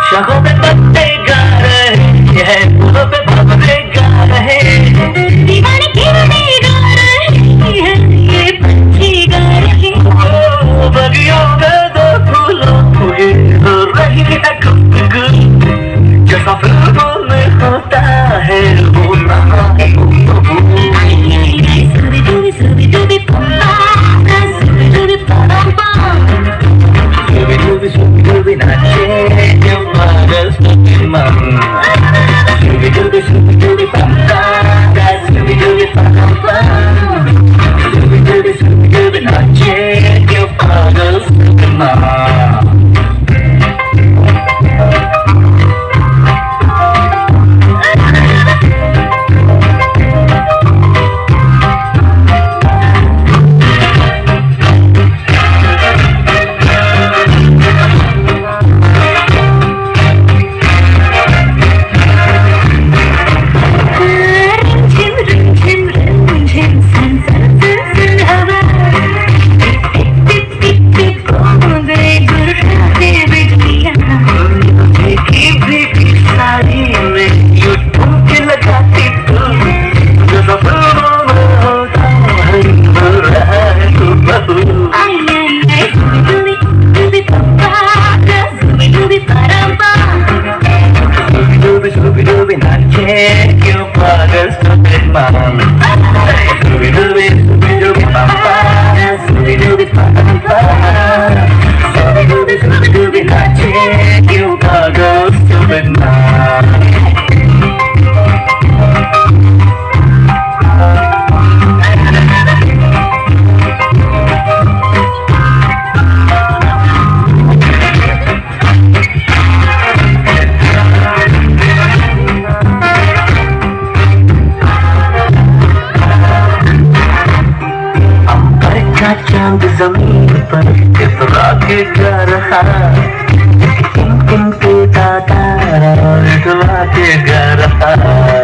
शाखों पे पत्ते गा रहे हैं, फूलों पे भंवरे गा रहे हैं, दीवाने गिरने गा रही है, ये पंछी गा रहे हैं। बगियों में दो फूलों हुए हो रही है गुफ्तगू, जैसा फिल्मों में होता है वो रहा है गुफ्तगू। Scooby-Dooby Pumba, Scooby-Dooby Pumba, Scooby-Dooby नाचे क्यों पागल Superman? Scooby-Dooby Pumba, Scooby-Dooby Pumba, Scooby-Dooby नाचे क्यों पागल Superman? Scooby-Dooby nache क्यों पागल Superman? Scooby-Dooby Pumba, Scooby-Dooby Pumba, Scooby-Dooby nache क्यों पागल Superman? चांद जमीन पर इतरा के गा रहा, टिम टिम टूटा तारा इतरा के गा रहा।